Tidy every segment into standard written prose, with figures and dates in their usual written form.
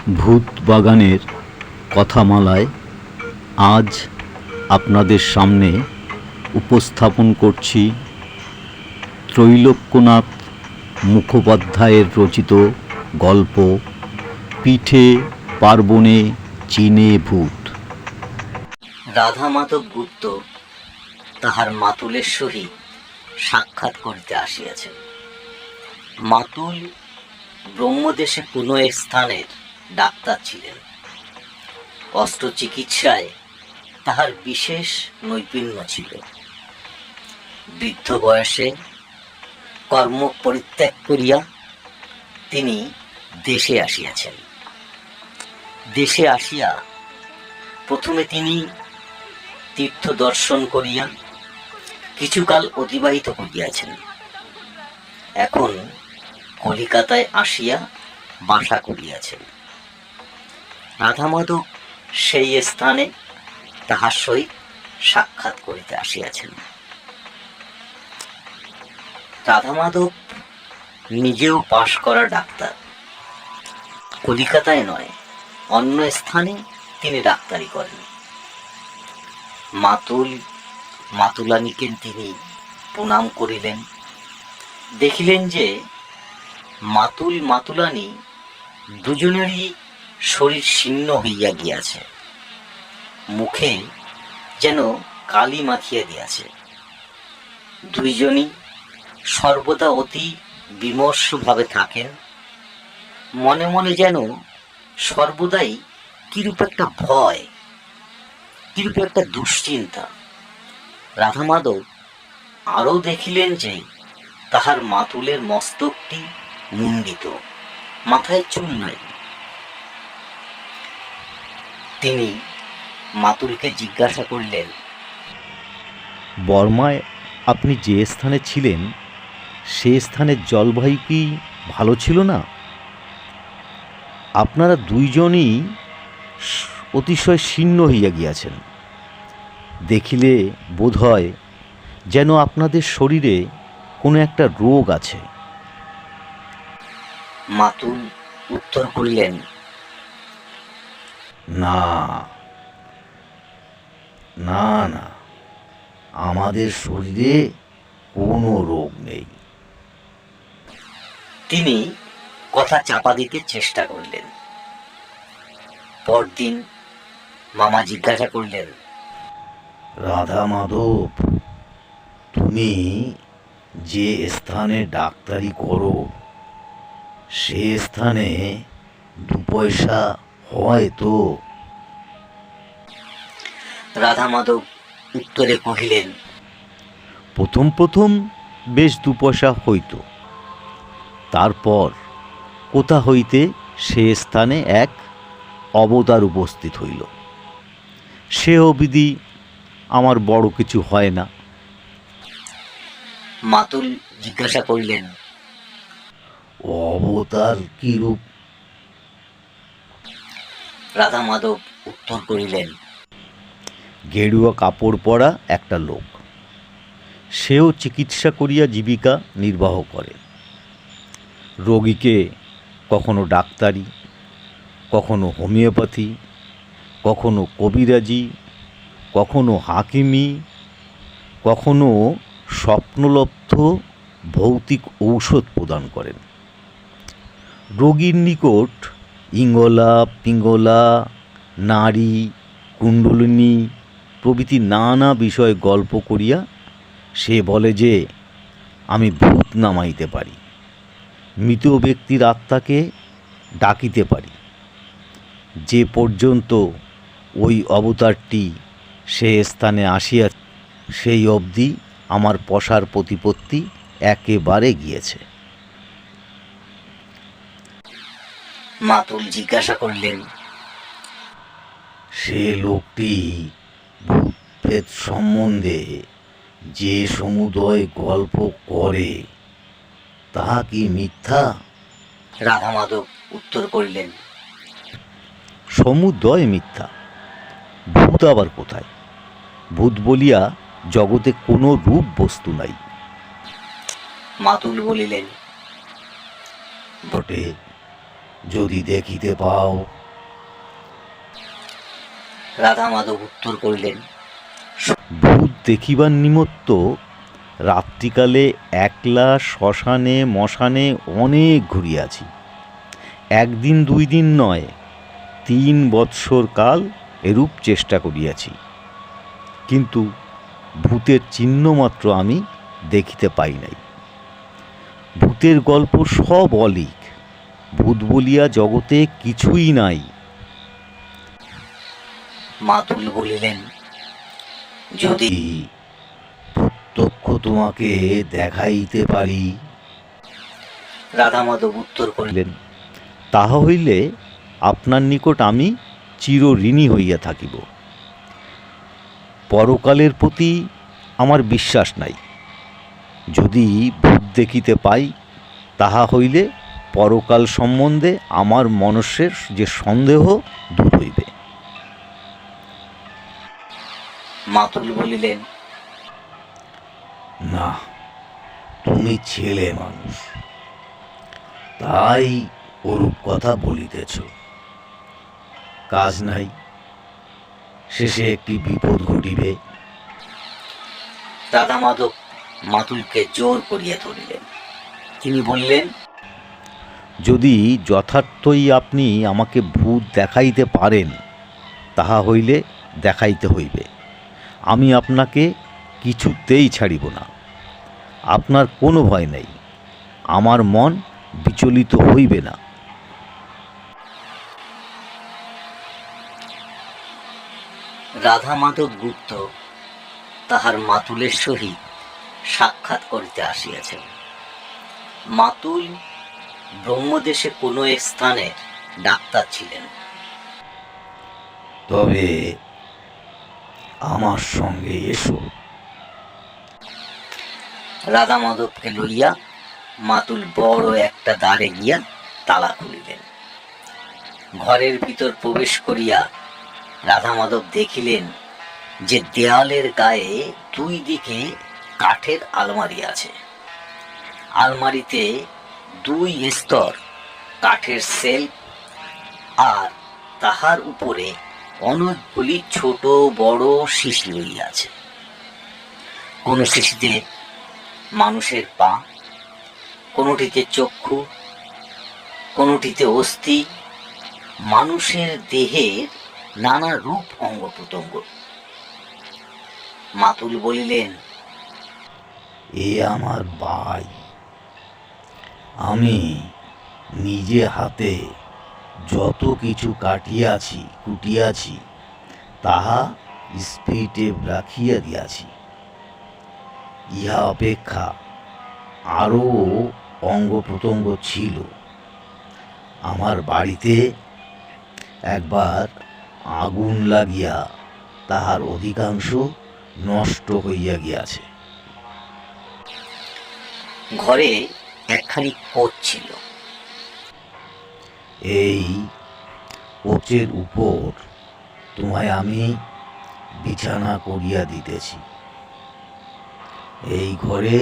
ভূত বাগানের কথামালায় আজ আপনাদের সামনে উপস্থাপন করছি ত্রৈলোক্যনাথ মুখোপাধ্যায়ের রচিত গল্প পিঠে পার্বণে চীনে ভূত। রাধা মাধব গুপ্ত তাহার মাতুলের সহিত সাক্ষাৎ করিতে আসিয়াছেন। মাতুল ব্রহ্মদেশে কোনো এক স্থানের ডাক্তার ছিলেন। অস্ত্র চিকিৎসায় তাহার বিশেষ নৈপুণ্য ছিল। বৃদ্ধ বয়সে কর্ম পরিত্যাগ করিয়া তিনি দেশে আসিয়াছেন। দেশে আসিয়া প্রথমে তিনি তীর্থ দর্শন করিয়া কিছুকাল অতিবাহিত করিয়াছেন। এখন কলিকাতায় আসিয়া বাসা করিয়াছেন। রাধা মাধব সেই স্থানে তাহার সহিত সাক্ষাৎ করিতে আসিয়াছেন। রাধা মাধব নিজেও পাশ করা ডাক্তার। কলিকাতায় নয়, অন্য স্থানে তিনি ডাক্তারি করেন। মাতুলানিকে তিনি প্রণাম করিলেন। দেখিলেন যে মাতুলানি দুজনেরই শরীর শীর্ণ হইয়া গিয়াছে, মুখে যেন কালি মাখিয়া দিয়াছে। দুইজনই সর্বদা অতি বিমর্ষ ভাবে থাকেন। মনে মনে যেন সর্বদাই কিরূপ একটা ভয়, কিরূপ একটা দুশ্চিন্তা। রাধা মাধব আরও দেখিলেন যে তাহার মাতুলের মস্তকটি মুণ্ডিত, মাথায় চুল নাই। তিনি মাতুলকে জিজ্ঞাসা করলেন, বর্মায় আপনি যে স্থানে ছিলেন সে স্থানের জলবায়ু কি ভালো ছিল না? আপনারা দুইজনই অতিশয় শীর্ণ হইয়া গিয়াছেন। দেখিলে বোধ হয় যেন আপনাদের শরীরে কোনো একটা রোগ আছে। মাতুল উত্তর করিলেন, না না না, আমাদের শরীরে কোনো রোগ নেই। তিনি কথা চাপা দিতে চেষ্টা করলেন। পরদিন মামা জিজ্ঞাসা করলেন, রাধা মাধব, তুমি যে স্থানে ডাক্তারি করো সে স্থানে 2 পয়সা হয় তো? রাধা মাধব উত্তরে কহিলেন, প্রথম বেশ 2 পয়সা হইত, তারপর কোথা হইতে সে স্থানে এক অবতার উপস্থিত হইল। সে অবধি আমার বড় কিছু হয় না। মাতুল জিজ্ঞাসা করিলেন, অবতার কিরূপ? রাধা মাধব উত্তর করিলেন, গেরুয়া কাপড় পরা একটা লোক, সেও চিকিৎসা করিয়া জীবিকা নির্বাহ করে। রোগীকে কখনো ডাক্তারি, কখনো হোমিওপ্যাথি, কখনো কবিরাজি, কখনো হাকিমি, কখনো স্বপ্নলব্ধ ভৌতিক ঔষধ প্রদান করেন। রোগীর নিকট ইঙ্গলা পিঙ্গলা, নারী, কুণ্ডলিনী প্রভৃতি নানা বিষয় গল্প করিয়া সে বলে যে আমি ভূত নামাইতে পারি, মৃত ব্যক্তির আত্মাকে ডাকিতে পারি। যে পর্যন্ত ওই অবতারটি সে স্থানে আসিয়া সেই অবধি আমার পশার প্রতিপত্তি একেবারে গিয়েছে। মাতুল জিজ্ঞাসা করলেন, সে লোকটি ভূতপ্রেত সম্বন্ধে যে সমুদয় গল্প করে তাহা কি মিথ্যা? রাধা মাধব উত্তর করিলেন, সমুদয় মিথ্যা। ভূত আবার কোথায়? ভূত বলিয়া জগতে কোনো রূপ বস্তু নাই। মাতুল বলিলেন, বটে, যদি দেখিতে পাও। রাধা মাধব উত্তর করিলেন, ভূত দেখিবার নিমিত্ত রাত্রিকালে একলা শ্মশানে মশানে অনেক ঘুরিয়াছি। একদিন দুই দিন নয়, 3 বৎসর কাল এরূপ চেষ্টা করিয়াছি, কিন্তু ভূতের চিহ্ন মাত্র আমি দেখিতে পাই নাই। ভূতের গল্প সব অলীক, ভূত বলিয়া জগতে কিছুই নাই। মাতুল বলিলেন, যদি প্রত্যক্ষ তোমাকে দেখাইতে পারি। রাধা মাধব উত্তর করিলেন, তাহা হইলে আপনার নিকট আমি চিরঋণী হইয়া থাকিব। পরকালের প্রতি আমার বিশ্বাস নাই। যদি ভূত দেখিতে পাই, তাহা হইলে পরকাল সম্বন্ধে আমার মনুষ্যের যে সন্দেহ দূর হইবে। মাতুল বলিলেন, না, তুমি ছেলে মানুষ, তাই ওরূপ কথা বলিতেছ। কাজ নাই, শেষে একটি বিপদ ঘটিবে। রাধা মাধব মাতুলকে জোর করিয়া ধরিলেন। তিনি বললেন, যদি যথার্থই আপনি আমাকে ভূত দেখাইতে পারেন, তাহা হইলে দেখাইতে হইবে। আমি আপনাকে কিছুতেই ছাড়িব না। আপনার কোনো ভয় নেই, আমার মন বিচলিত হইবে না। রাধা মাধব গুপ্ত তাহার মাতুলের সহিত সাক্ষাৎ করিতে আসিয়াছেন। মাতুল ব্রহ্মদেশে কোনো এক স্থানের ডাক্তার ছিলেন। তবে আমার সঙ্গে এসো। রাধা মাধবকে লইয়া মাতুল বড় একটা দ্বারে গিয়া তালা খুলিলেন। ঘরের ভিতর প্রবেশ করিয়া রাধা মাধব দেখিলেন যে দেয়ালের গায়ে 2 দিকে কাঠের আলমারি আছে। আলমারিতে 2 স্তর কাঠের সেলফ, আর তাহার উপরে অনেকগুলি ছোট বড় শিশি রইয়াছে। কোন শিশিতে মানুষের পা, কোনটিতে চক্ষু, কোনটিতে অস্থি, মানুষের দেহের নানা রূপ অঙ্গ প্রত্যঙ্গ। মাতুল বলিলেন, এ আমার ভাই। আমি নিজে হাতে যত কিছু কুটিয়াছি তাহা স্পিটে রাখিয়া দিয়াছি। ইহা অপেক্ষা আরও অঙ্গ প্রত্যঙ্গ ছিল। আমার বাড়িতে একবার আগুন লাগিয়া তাহার অধিকাংশ নষ্ট হইয়া গিয়াছে। ঘরে একখানি কোচ ছিল। এই কোচের উপর তোমায় আমি বিছানা করিয়া দিতেছি। এই ঘরে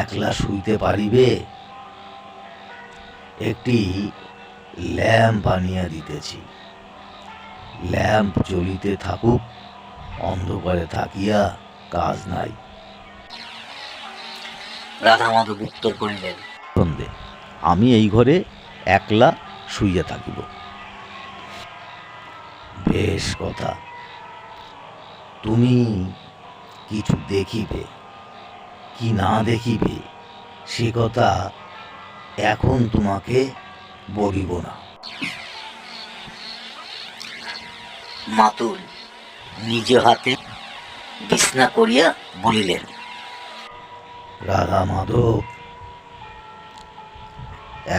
একলা শুইতে পারিবে। একটি ল্যাম্প আনিয়া দিতেছি। ল্যাম্প জ্বলিতে থাকুক, অন্ধকারে থাকিয়া কাজ নাই। রাধা মাধব উত্তর করিলেন, আমি এই ঘরে একলা শুইয়া থাকিব। বেশ কথা, তুমি কিছু দেখিবে কি না দেখিবে সে কথা এখন তোমাকে বলিব না। মাতুল নিজ হাতে বিছনা করিয়া বলিলেন, রাধা মাধব,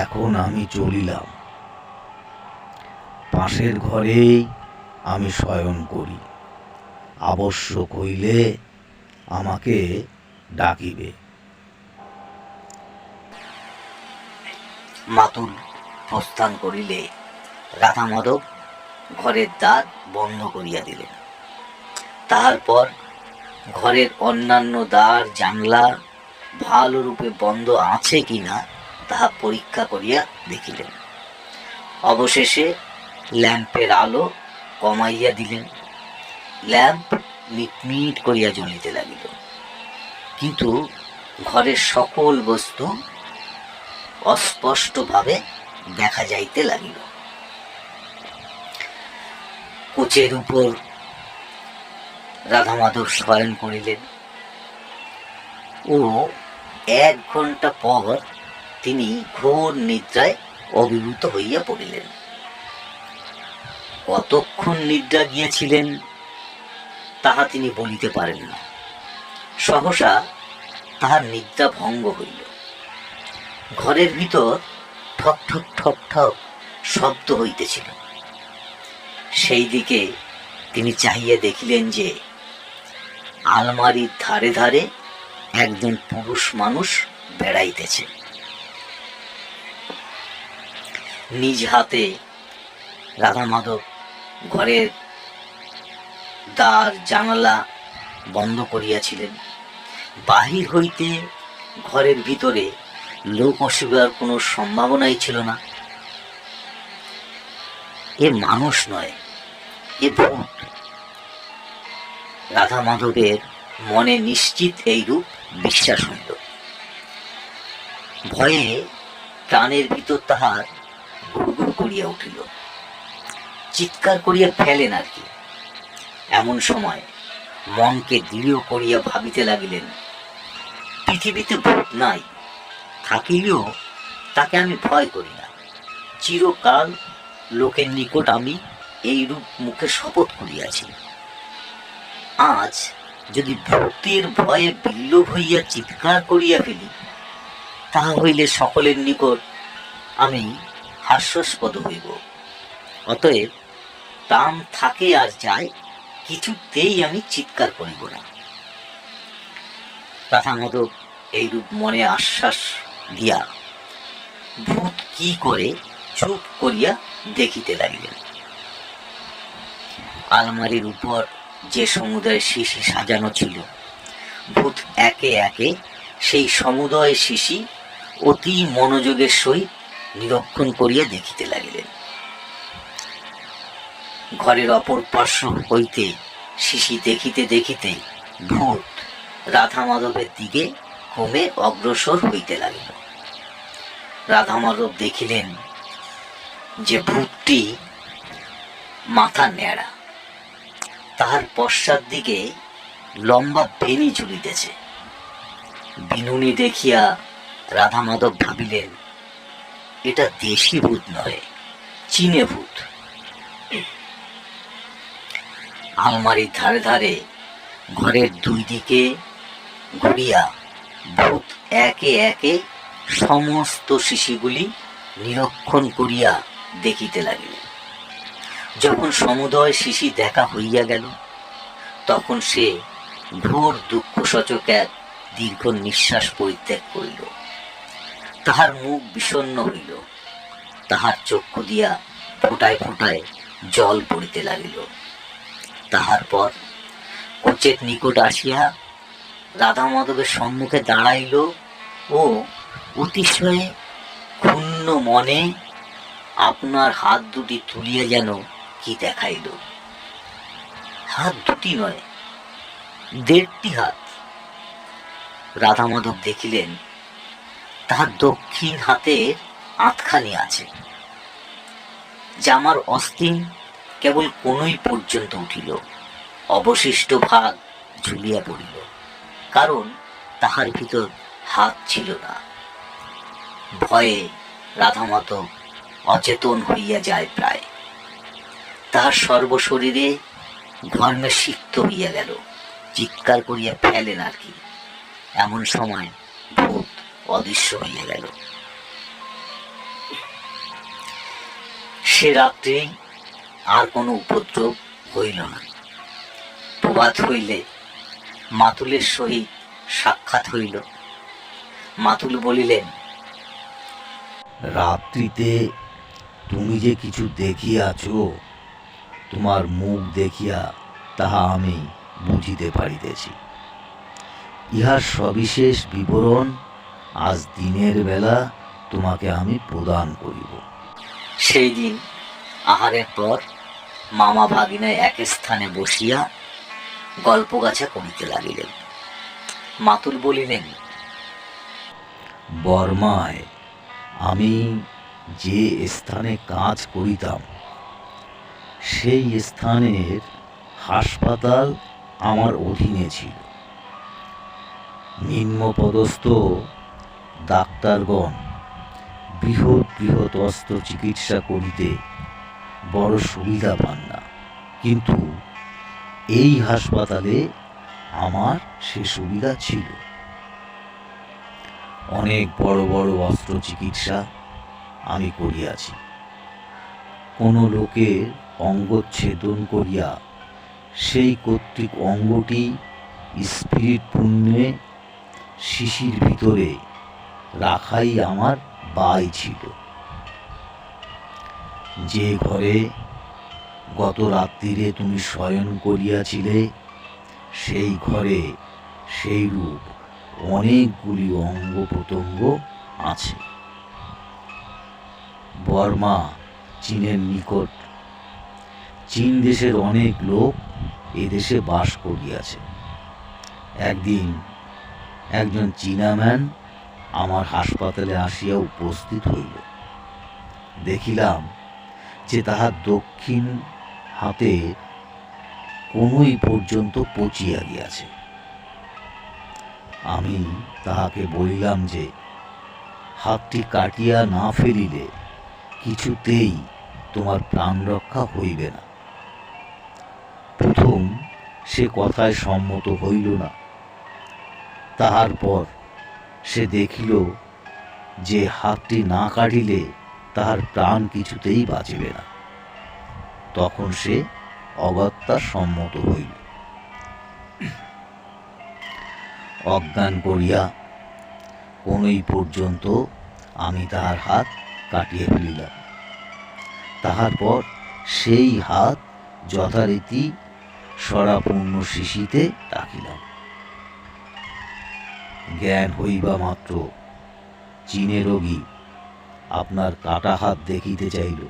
এখন আমি চলিলাম। পাশের ঘরেই আমি শয়ন করি। আবশ্যক হইলে আমাকে ডাকিবে। মাতুল প্রস্থান করিলে রাধা মাধব ঘরের দ্বার বন্ধ করিয়া দিলেন। তারপর ঘরের অন্যান্য দ্বার জানলা ভালো রূপে বন্ধ আছে কিনা তাহা পরীক্ষা করিয়া দেখিলেন। অবশেষে ল্যাম্পের আলো কমাইয়া দিলেন। ল্যাম্প মিটমিট করিয়া জ্বলিতে লাগিল, কিন্তু ঘরের সকল বস্তু অস্পষ্টভাবে দেখা যাইতে লাগিল। কোচের উপর রাধা মাধব শয়ন করিলেন ও 1 ঘন্টা পর তিনি ঘোর নিদ্রায় অভিভূত হইয়া পড়িলেন। কতক্ষণ নিদ্রা গিয়েছিলেন তাহা তিনি বলিতে পারেন না। সহসা তাহার নিদ্রা ভঙ্গ হইল। ঘরের ভিতর ঠক ঠক ঠক ঠক শব্দ হইতেছিল। সেই দিকে তিনি চাহিয়া দেখিলেন যে আলমারির ধারে ধারে একজন পুরুষ মানুষ বেড়াইতেছে। নিজ হাতে রাধা মাধব ঘরের দ্বার জানালা বন্ধ করিয়াছিলেন। বাহির হইতে ঘরের ভিতরে লোক আসিবার কোনো সম্ভাবনাই ছিল না। এ মানুষ নয়, এ ভূত। রাধা মাধবের মনে নিশ্চিত এইরূপ বিশ্বাস হইল। ভয়ে প্রাণের ভিতর তাহার গুড়গুড় করিয়া উঠিল। চিৎকার করিয়া ফেলেন আর কি। এমন সময় মনকে দৃঢ় করিয়া ভাবিতে লাগিলেন, পৃথিবীতে ভূত নাই, থাকিলেও তাকে আমি ভয় করি না। চিরকাল লোকের নিকট আমি এইরূপ মুখে শপথ করিয়াছি। আজ যদি ভূতের ভয়ে বিল্লব হইয়া চিৎকার করিয়া ফেলি, তাহা হইলে সকলের নিকট আমি হাস্যাস্পদ হইব। অতএব প্রাণ থাকে আর যায়, কিছুতেই আমি চিৎকার করিব না। রাধা মাধব এইরূপ মনে আশ্বাস দিয়া ভূত কি করে চুপ করিয়া দেখিতে লাগিলেন। আলমারির উপর যে সমুদয় শিশি সাজানো ছিল, ভূত একে একে সেই সমুদয় শিশি অতি মনোযোগের সহিত নিরীক্ষণ করিয়া দেখিতে লাগিলেন। ঘরের অপর পার্শ্ব হইতে শিশি দেখিতে দেখিতে ভূত রাধা মাধবের দিকে ক্রমে অগ্রসর হইতে লাগিল। রাধা মাধব দেখিলেন যে ভূতটি মাথা নেড়া, তাহার পশ্চাৎ দিকে লম্বা বেনি ঝুলিতেছে। বিনুনি দেখিয়া রাধা মাধব ভাবিলেন, এটা দেশি ভূত নয়, চীনে ভূত। আলমারির ধারে ধারে ঘরের 2 দিকে ঘুরিয়া ভূত একে একে সমস্ত শিশিগুলি নিরীক্ষণ করিয়া দেখিতে লাগিলেন। যখন সমুদয় শিশি দেখা হইয়া গেল, তখন সে ঘোর দুঃখসূচক এক দীর্ঘ নিঃশ্বাস পরিত্যাগ করিল। তাহার মুখ বিষণ্ণ হইল, তাহার চক্ষু দিয়া ফোঁটায় ফোঁটায় জল পড়িতে লাগিল। তাহার পর কোচের নিকট আসিয়া রাধা মাধবের সম্মুখে দাঁড়াইল ও অতিশয় ক্ষুণ্ণ মনে আপনার হাত দুটি তুলিয়া যেন কি দেখাইল। হাত দুটি নয়, 1.5টি হাত। রাধা মাধব দেখিলেন তাহার দক্ষিণ হাতের আধখানি আছে। জামার অস্তিন কেবল কোনই পর্যন্ত উঠিল, অবশিষ্ট ভাগ ঝুলিয়া পড়িল, কারণ তাহার ভিতর হাত ছিল না। ভয়ে রাধা মাধব অচেতন হইয়া যায় প্রায়। তাহার সর্বশরীরে ঘর্মে সিক্ত হইয়া গেল, চিৎকার করিয়া ফেলেন আর কি। এমন সময় ভূত অদৃশ্য হইয়া গেল। সে রাত্রে আর কোনো উপদ্রব হইল না। প্রভাত হইলে মাতুলের সহিত সাক্ষাৎ হইল। মাতুল বলিলেন, রাত্রিতে তুমি যে কিছু দেখিয়াছ, তোমার মুখ দেখিয়া তাহা আমি বুঝিতে পারিতেছি। ইহার সবিশেষ বিবরণ আজ দিনের বেলা তোমাকে আমি প্রদান করিব। সেই দিন আহারের পর মামা ভাগিনায় এক স্থানে বসিয়া গল্প গাছা করিতে লাগিলেন। মাতুল বলিলেন, বর্মায় আমি যে স্থানে কাজ করিতাম সেই স্থানের হাসপাতাল আমার অধীনে ছিল। নিম্নপদস্থ ডাক্তারগণ বৃহৎ বৃহৎ অস্ত্র চিকিৎসা করিতে বড় সুবিধা পান না, কিন্তু এই হাসপাতালে আমার সে সুবিধা ছিল। অনেক বড় বড় অস্ত্র চিকিৎসা আমি করিয়াছি। কোনো লোকের অঙ্গচ্ছেদন করিয়া সেই কর্তৃক অঙ্গটি স্পিরিট পুণ্যে শিশির ভিতরে রাখাই আমার বাই ছিল। যে ঘরে গত রাত্রিরে তুমি শয়ন করিয়াছিলে সেই ঘরে সেইরূপ অনেকগুলি অঙ্গ প্রত্যঙ্গ আছে। বর্মা চীনের নিকট। চীন দেশের অনেক লোক এদেশে বাস করিয়াছে। একদিন একজন চীনাম্যান আমার হাসপাতালে আসিয়া উপস্থিত হইল। দেখিলাম যে তাহার দক্ষিণ হাতে কোনোই পর্যন্ত পচিয়া গিয়াছে। আমি তাহাকে বলিলাম যে হাতটি কাটিয়া না ফেলিলে কিছুতেই তোমার প্রাণ রক্ষা হইবে না। প্রথম সে কথায় সম্মত হইল না। তাহার পর সে দেখিল যে হাতটি না কাটিলে তাহার প্রাণ কিছুতেই বাঁচিবে না। তখন সে অগত্যা সম্মত হইল। অজ্ঞান করিয়া কোনই পর্যন্ত আমি তাহার হাত কাটিয়ে ফেলিলাম। তাহার পর সেই হাত যথারীতি সরাপূর্ণ শিশিতে রাখিলাম। জ্ঞান হইবা মাত্র চীনে রোগী আপনার কাটা হাত দেখিতে চাইল।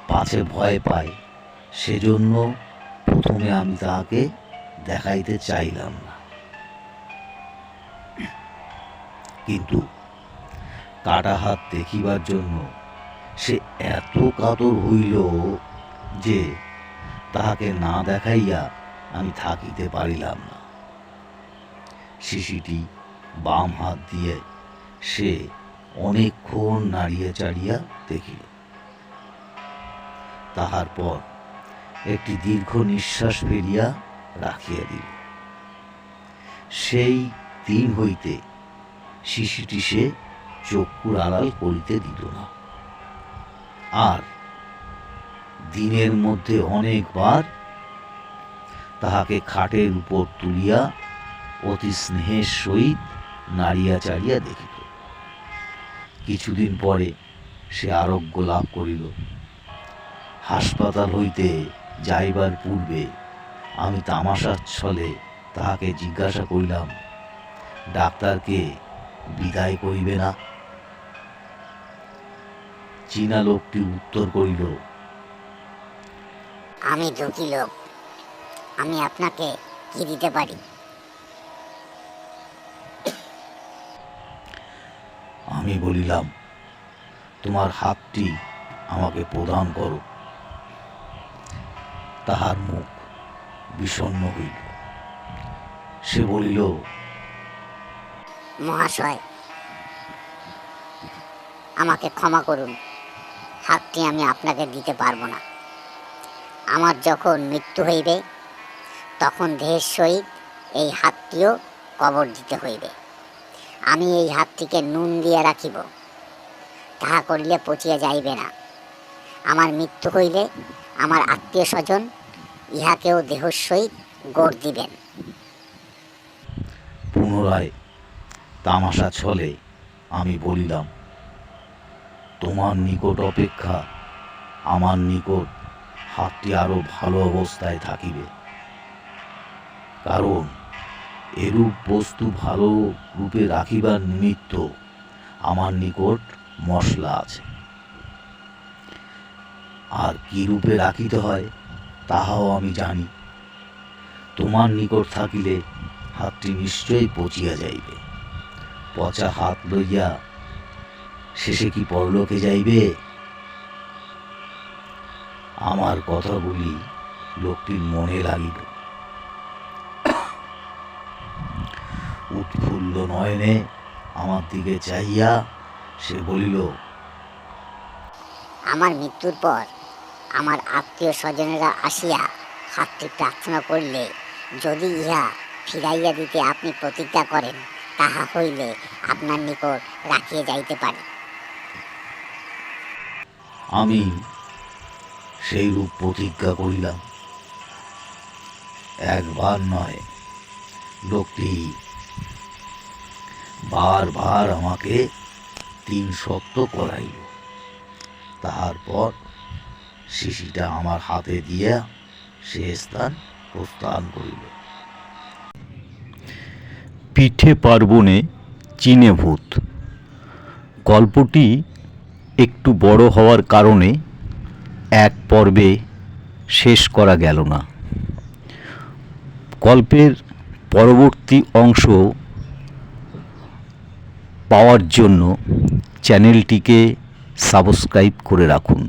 পাছে ভয় পায়, সেজন্য প্রথমে আমি তাহাকে দেখাইতে চাইলাম না। কিন্তু কাটা হাত দেখিবার জন্য সে এত কাতর হইল যে তাহাকে না দেখাইয়া আমি থাকিতে পারিলাম না। শিশিটি বাম হাত দিয়ে সে অনেকক্ষণ নাড়িয়া চাড়িয়া দেখিল। তাহার পর একটি দীর্ঘ নিঃশ্বাস ফেলিয়া রাখিয়া দিল। সেই দিন হইতে শিশিটি সে চক্ষুর আড়াল করিতে দিত না। আর দিনের মধ্যে অনেকবার তাহাকে খাটের উপর তুলিয়া অতি স্নেহের সহিত নাড়িয়া চাড়িয়া দেখিত। কিছুদিন পরে সে আরোগ্য লাভ করিল। হাসপাতাল হইতে যাইবার পূর্বে আমি তামাশার ছলে তাহাকে জিজ্ঞাসা করিলাম, ডাক্তারকে বিদায় করিবে না? চীনা লোকটি উত্তর করিল, আমি দুঃখী লোক, আমি আপনাকে কি দিতে পারি? আমি বলিলাম, তোমার হাতটি আমাকে প্রদান করো। তাহার মুখ বিষণ্ণ হইল। সে বলিল, মহাশয়, আমাকে ক্ষমা করুন, হাতটি আমি আপনাকে দিতে পারবো না। আমার যখন মৃত্যু হইবে তখন দেহের সহিত এই হাতটিও কবর দিতে হইবে। আমি এই হাতটিকে নুন দিয়া রাখিব, তাহা করিলে পচিয়া যাইবে না। আমার মৃত্যু হইলে আমার আত্মীয় স্বজন ইহাকেও দেহর সহিত গোড় দিবেন। পুনরায় তামাশা ছলে আমি বলিলাম, তোমার নিকট অপেক্ষা আমার নিকট হাতটি আরো ভালো অবস্থায় থাকিবে, কারণ এরূপ বস্তু ভালো রূপে রাখিবার নিমিত্ত আমার নিকট মশলা আছে। আর কি রূপে রাখিতে হয় তাহাও আমি জানি। তোমার নিকট থাকিলে হাতটি নিশ্চয়ই পচিয়া যাইবে। পচা হাত লইয়া শেষে কি পরলোকে যাইবে? আমার কথাগুলি লোকটির মনে লাগিল। উৎফুল্ল নয়নে আমার দিকে চাহিয়া সে বলিল, আমার মৃত্যুর পর আমার আত্মীয় স্বজনেরা আসিয়া হাতটি প্রার্থনা করিলে যদি ইহা ফিরাইয়া দিতে আপনি প্রতিজ্ঞা করেন, তাহা হইলে আপনার নিকট রাখিয়া যাইতে পারি। আমি সেই রূপ প্রতিজ্ঞা করিলাম। একবার নয়, লোকটি বারবার আমাকে 3 শর্ত করাইল। তারপর শিশিটা আমার হাতে দিয়া সে স্থান প্রস্থান করিল। পিঠে পার্বণে চীনে ভূত গল্পটি একটু বড় হওয়ার কারণে এক পর্বে শেষ করা গেল না। গল্পের পরবর্তী অংশ পাওয়ার জন্য চ্যানেলটিকে সাবস্ক্রাইব করে রাখুন।